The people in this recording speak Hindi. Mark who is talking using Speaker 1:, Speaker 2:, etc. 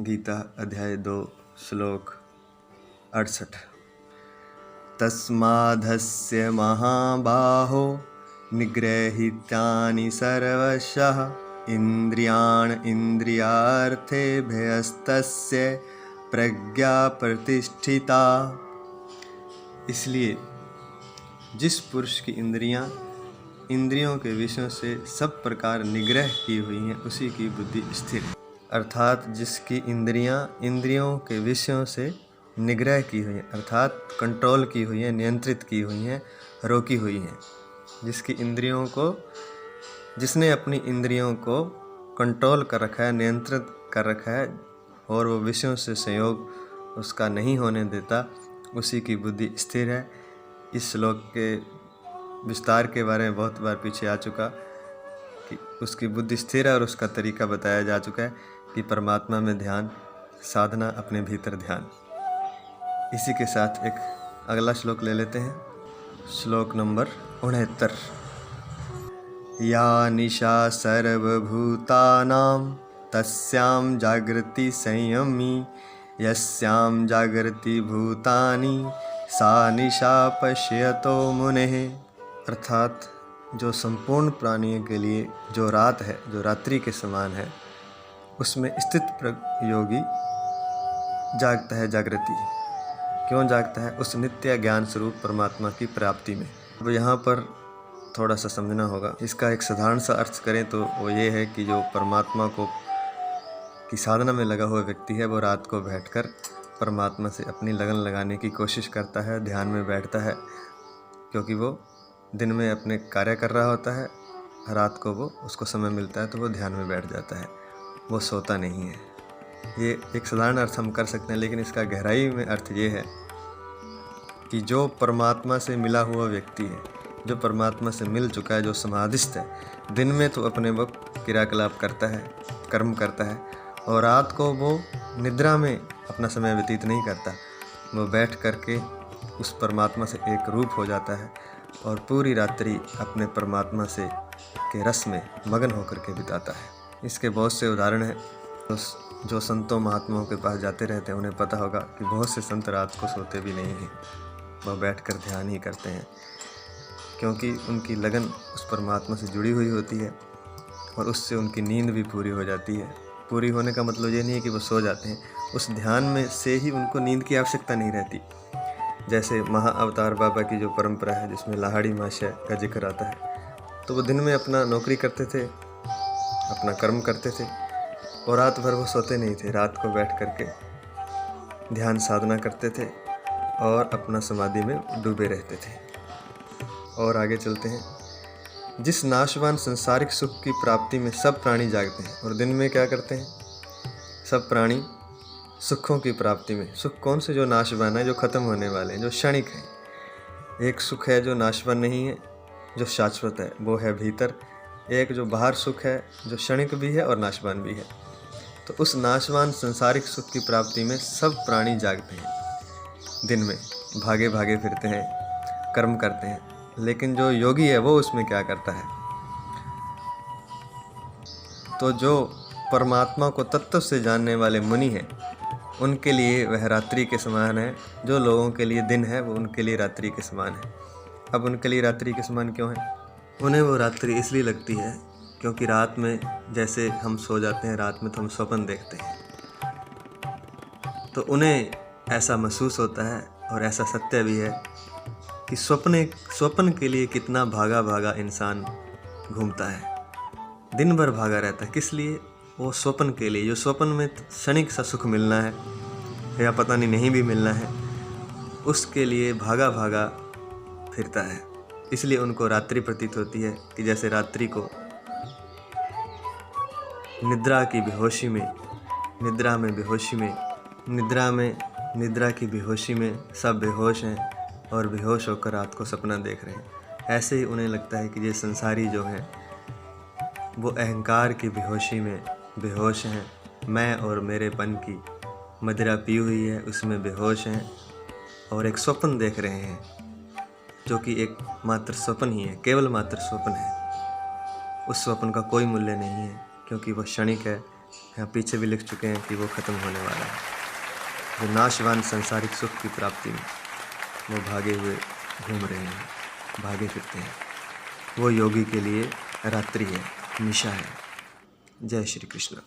Speaker 1: गीता अध्याय 2 श्लोक 68। तस्मादस्य महाबाहो निगृहीतानि सर्वशः इंद्रियाणि इंद्रियार्थेभ्यस्तस्य प्रज्ञा प्रतिष्ठिता। इसलिए जिस पुरुष की इंद्रियों के विषयों से सब प्रकार निग्रह की हुई हैं उसी की बुद्धि स्थिर है। अर्थात जिसकी इंद्रियों के विषयों से निग्रह की हुई हैं, अर्थात कंट्रोल की हुई हैं, नियंत्रित की हुई हैं, रोकी हुई हैं। जिसने अपनी इंद्रियों को कंट्रोल कर रखा है, नियंत्रित कर रखा है और वो विषयों से संयोग उसका नहीं होने देता, उसी की बुद्धि स्थिर है। इस श्लोक के विस्तार के बारे में बहुत बार पीछे आ चुका कि उसकी बुद्धि स्थिर है और उसका तरीका बताया जा चुका है कि परमात्मा में ध्यान, साधना, अपने भीतर ध्यान। इसी के साथ एक अगला श्लोक ले लेते हैं। श्लोक नंबर 69। या निशा सर्वभूतानां तस्यां जागृति संयमी यस्यां जागृति भूतानि सा निशा पश्यतो मुनेः। अर्थात जो संपूर्ण प्राणियों के लिए जो रात है, जो रात्रि के समान है, उसमें स्थित योगी जागता है। जागृति क्यों जागता है? उस नित्य ज्ञान स्वरूप परमात्मा की प्राप्ति में। अब यहाँ पर थोड़ा सा समझना होगा। इसका एक साधारण सा अर्थ करें तो वो ये है कि जो परमात्मा की साधना में लगा हुआ व्यक्ति है, वो रात को बैठकर परमात्मा से अपनी लगन लगाने की कोशिश करता है, ध्यान में बैठता है, क्योंकि वो दिन में अपने कार्य कर रहा होता है, रात को वो उसको समय मिलता है तो वो ध्यान में बैठ जाता है, वो सोता नहीं है। ये एक साधारण अर्थ हम कर सकते हैं, लेकिन इसका गहराई में अर्थ ये है कि जो परमात्मा से मिला हुआ व्यक्ति है, जो परमात्मा से मिल चुका है, जो समाधिस्थ है, दिन में तो अपने वो क्रियाकलाप करता है, कर्म करता है, और रात को वो निद्रा में अपना समय व्यतीत नहीं करता। वो बैठ करके उस परमात्मा से एक रूप हो जाता है और पूरी रात्रि अपने परमात्मा से के रस में मगन होकर के बिताता है। इसके बहुत से उदाहरण हैं। जो संतों महात्माओं के पास जाते रहते हैं उन्हें पता होगा कि बहुत से संत रात को सोते भी नहीं हैं, वह बैठकर ध्यान ही करते हैं, क्योंकि उनकी लगन उस परमात्मा से जुड़ी हुई होती है और उससे उनकी नींद भी पूरी हो जाती है। पूरी होने का मतलब ये नहीं है कि वो सो जाते हैं, उस ध्यान में से ही उनको नींद की आवश्यकता नहीं रहती। जैसे महाअवतार बाबा की जो परंपरा है, जिसमें लाहाड़ी महाशय का जिक्र आता है, तो वो दिन में अपना नौकरी करते थे, अपना कर्म करते थे और रात भर वो सोते नहीं थे। रात को बैठ करके ध्यान साधना करते थे और अपना समाधि में डूबे रहते थे। और आगे चलते हैं। जिस नाशवान संसारिक सुख की प्राप्ति में सब प्राणी जागते हैं, और दिन में क्या करते हैं? सब प्राणी सुखों की प्राप्ति में। सुख कौन से? जो नाशवान है, जो खत्म होने वाले हैं, जो क्षणिक है। एक सुख है जो नाशवान नहीं है, जो शाश्वत है, वो है भीतर। एक जो बाहर सुख है, जो क्षणिक भी है और नाशवान भी है। तो उस नाशवान संसारिक सुख की प्राप्ति में सब प्राणी जागते हैं, दिन में भागे भागे फिरते हैं, कर्म करते हैं। लेकिन जो योगी है वो उसमें क्या करता है? तो जो परमात्मा को तत्व से जानने वाले मुनि हैं, उनके लिए वह रात्रि के समान है। जो लोगों के लिए दिन है वो उनके लिए रात्रि के समान है। अब उनके लिए रात्रि के समान क्यों है? उन्हें वो रात्रि इसलिए लगती है क्योंकि रात में जैसे हम सो जाते हैं, रात में तो हम स्वप्न देखते हैं, तो उन्हें ऐसा महसूस होता है और ऐसा सत्य भी है कि स्वप्न के लिए कितना भागा भागा इंसान घूमता है, दिन भर भागा रहता है। किस लिए? वो स्वप्न के लिए, जो स्वप्न में क्षणिक सा सुख मिलना है या पता नहीं भी मिलना है, उसके लिए भागा भागा फिरता है। इसलिए उनको रात्रि प्रतीत होती है कि जैसे रात्रि को निद्रा की बेहोशी में सब बेहोश हैं और बेहोश होकर रात को सपना देख रहे हैं। ऐसे ही उन्हें लगता है कि ये संसारी जो हैं वो अहंकार की बेहोशी में बेहोश हैं। मैं और मेरेपन की मदिरा पी हुई है, उसमें बेहोश हैं और एक स्वप्न देख रहे हैं, जो कि एक मात्र स्वप्न ही है, केवल मात्र स्वप्न है। उस स्वप्न का कोई मूल्य नहीं है, क्योंकि वह क्षणिक है, यहाँ पीछे भी लिख चुके हैं कि वो खत्म होने वाला है। जो नाशवान संसारिक सुख की प्राप्ति में वो भागे हुए घूम रहे हैं, भागे फिरते हैं, वो योगी के लिए रात्रि है, निशा है। जय श्री कृष्ण।